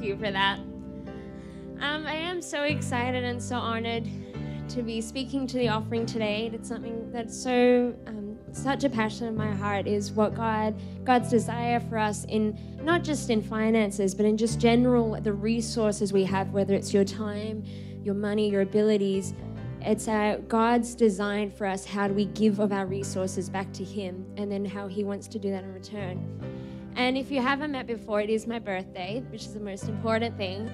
Thank you for that. I am so excited and so honored to be speaking to the offering today. It's something that's such a passion of my heart, is what God's desire for us in, not just in finances, but in just general, the resources we have, whether it's your time, your money, your abilities. It's God's design for us. How do we give of our resources back to Him, and then how He wants to do that in return. And if you haven't met before, it is my birthday, which is the most important thing.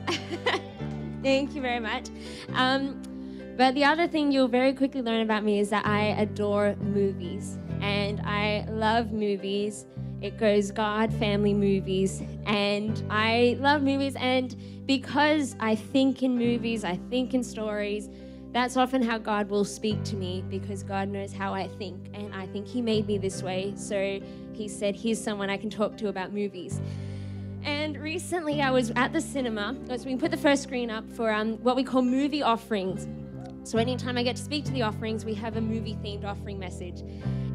Thank you very much. But the other thing you'll very quickly learn about me is that I adore movies, and I love movies. It goes God, family, movies, and I love movies. And because I think in movies, I think in stories, that's often how God will speak to me, because God knows how I think, and I think He made me this way. So He said, here's someone I can talk to about movies. And recently I was at the cinema, so we put the first screen up for what we call movie offerings. So anytime I get to speak to the offerings, we have a movie-themed offering message.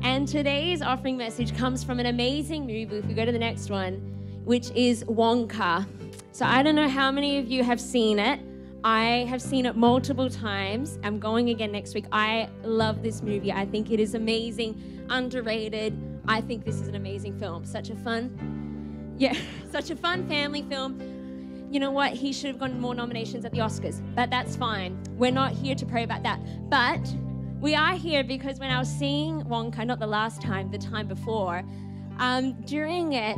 And today's offering message comes from an amazing movie, if we go to the next one, which is Wonka. So I don't know how many of you have seen it. I have seen it multiple times. I'm going again next week. I love this movie. I think it is amazing, underrated. I think this is an amazing film. Such a fun family film. You know what? He should have gotten more nominations at the Oscars, but that's fine. We're not here to pray about that. But we are here because when I was seeing Wonka, not the last time, the time before, during it,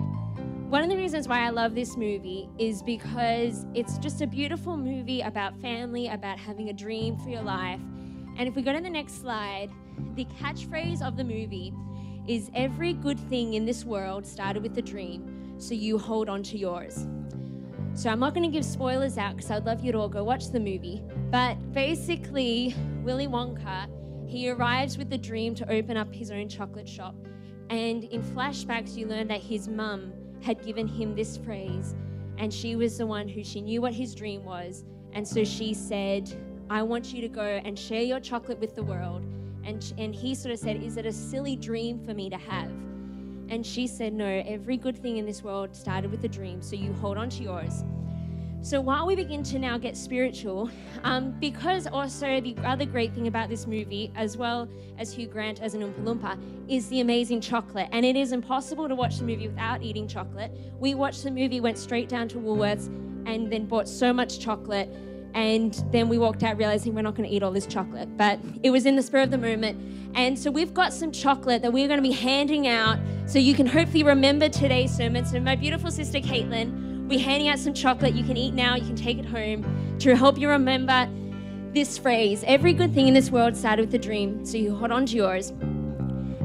one of the reasons why I love this movie is because it's just a beautiful movie about family, about having a dream for your life. And if we go to the next slide, the catchphrase of the movie is, every good thing in this world started with a dream, so you hold on to yours. So I'm not going to give spoilers out because I'd love you to all go watch the movie. But basically, Willy Wonka, he arrives with the dream to open up his own chocolate shop. And in flashbacks, you learn that his mum had given him this phrase, and she was the one she knew what his dream was. And so she said, I want you to go and share your chocolate with the world. And he sort of said, is it a silly dream for me to have? And she said, no, every good thing in this world started with a dream, so you hold on to yours. So while we begin to now get spiritual, because also the other great thing about this movie, as well as Hugh Grant as an Oompa Loompa, is the amazing chocolate. And it is impossible to watch the movie without eating chocolate. We watched the movie, went straight down to Woolworths, and then bought so much chocolate. And then we walked out realizing we're not going to eat all this chocolate. But it was in the spur of the moment. And so we've got some chocolate that we're going to be handing out so you can hopefully remember today's sermon. So my beautiful sister Caitlin, we're handing out some chocolate. You can eat now. You can take it home to help you remember this phrase. Every good thing in this world started with a dream, so you hold on to yours.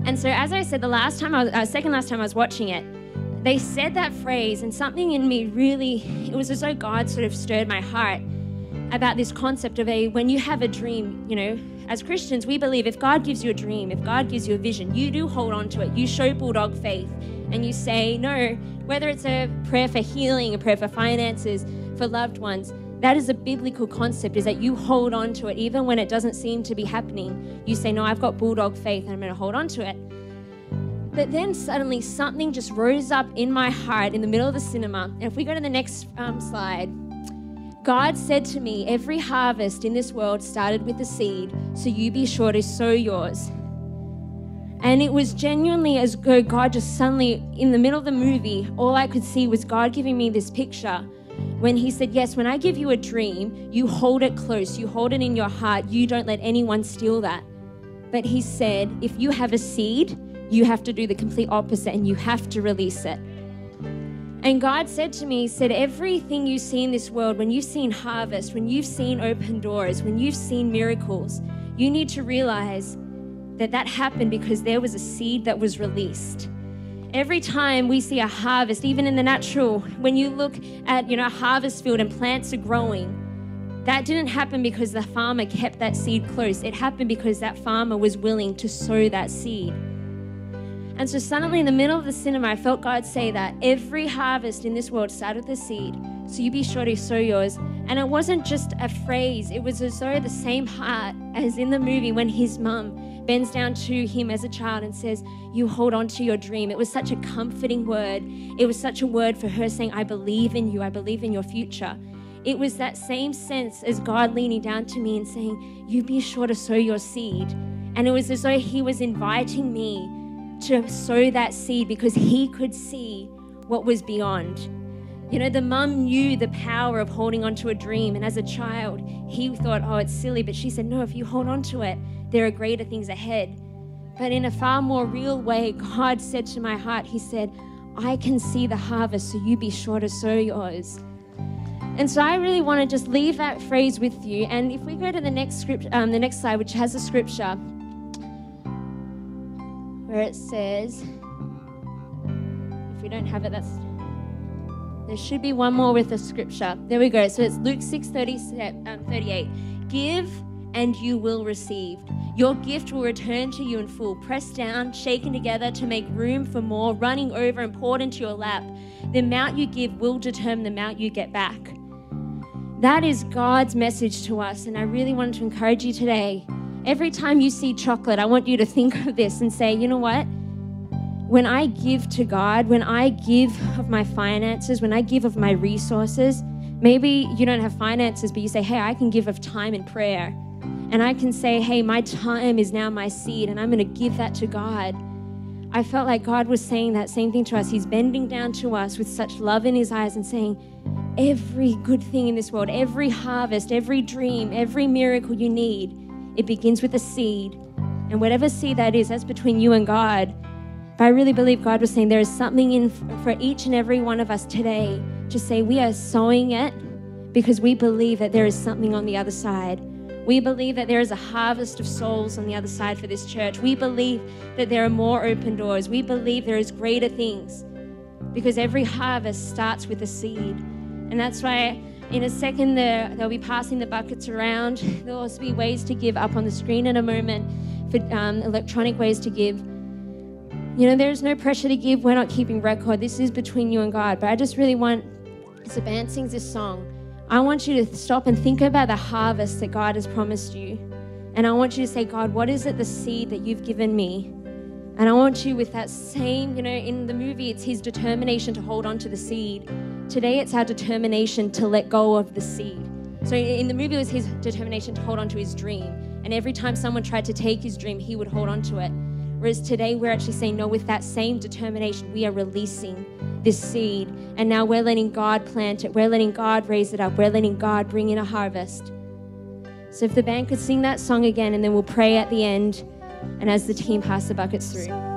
And so as I said, second last time I was watching it, they said that phrase, and something in me really, it was as though God sort of stirred my heart about this concept of when you have a dream, you know, as Christians, we believe if God gives you a dream, if God gives you a vision, you do hold on to it. You show bulldog faith and you say no, whether it's a prayer for healing, a prayer for finances, for loved ones. That is a biblical concept, is that you hold on to it even when it doesn't seem to be happening. You say, no, I've got bulldog faith and I'm going to hold on to it. But then suddenly something just rose up in my heart in the middle of the cinema. And if we go to the next slide, God said to me, every harvest in this world started with a seed, so you be sure to sow yours. And it was genuinely as though God just suddenly, in the middle of the movie, all I could see was God giving me this picture when He said, yes, when I give you a dream, you hold it close, you hold it in your heart, you don't let anyone steal that. But He said, if you have a seed, you have to do the complete opposite and you have to release it. And God said to me, He said, everything you see in this world, when you've seen harvest, when you've seen open doors, when you've seen miracles, you need to realize that happened because there was a seed that was released. Every time we see a harvest, even in the natural, when you look at, a harvest field and plants are growing, that didn't happen because the farmer kept that seed close. It happened because that farmer was willing to sow that seed. And so suddenly in the middle of the cinema, I felt God say that every harvest in this world started with a seed. So you be sure to sow yours. And it wasn't just a phrase. It was as though the same heart as in the movie when his mum bends down to him as a child and says, you hold on to your dream. It was such a comforting word. It was such a word for her saying, I believe in you. I believe in your future. It was that same sense as God leaning down to me and saying, you be sure to sow your seed. And it was as though he was inviting me to sow that seed because he could see what was beyond. You know, the mum knew the power of holding on to a dream. And as a child, he thought, oh, it's silly. But she said, no, if you hold on to it, there are greater things ahead. But in a far more real way, God said to my heart, he said, I can see the harvest, so you be sure to sow yours. And so I really want to just leave that phrase with you. And if we go to the next slide, which has a scripture, where it says, if we don't have it, there should be one more with a scripture. There we go. So it's Luke 6:38. Give and you will receive. Your gift will return to you in full, pressed down, shaken together to make room for more, running over and poured into your lap. The amount you give will determine the amount you get back. That is God's message to us. And I really wanted to encourage you today. Every time you see chocolate, I want you to think of this and say, you know what? When I give to God, when I give of my finances, when I give of my resources, maybe you don't have finances, but you say, hey, I can give of time and prayer. And I can say, hey, my time is now my seed, and I'm going to give that to God. I felt like God was saying that same thing to us. He's bending down to us with such love in his eyes and saying, every good thing in this world, every harvest, every dream, every miracle you need, it begins with a seed. And whatever seed that is, that's between you and God. But I really believe God was saying there is something in for each and every one of us today to say we are sowing it because we believe that there is something on the other side. We believe that there is a harvest of souls on the other side for this church. We believe that there are more open doors. We believe there is greater things because every harvest starts with a seed. And that's why in a second they'll be passing the buckets around. There'll also be ways to give up on the screen in a moment for electronic ways to give. You know, there's no pressure to give. We're not keeping record. This is between you and God. But I just really want, as the band sings this song, I want you to stop and think about the harvest that God has promised you. And I want you to say, God, what is it, the seed that you've given me? And I want you with that same, you know, in the movie, it's his determination to hold on to the seed. Today, it's our determination to let go of the seed. So in the movie, it was his determination to hold on to his dream. And every time someone tried to take his dream, he would hold on to it. Whereas today, we're actually saying, no, with that same determination, we are releasing this seed. And now we're letting God plant it. We're letting God raise it up. We're letting God bring in a harvest. So if the band could sing that song again, and then we'll pray at the end, and as the team pass the buckets through.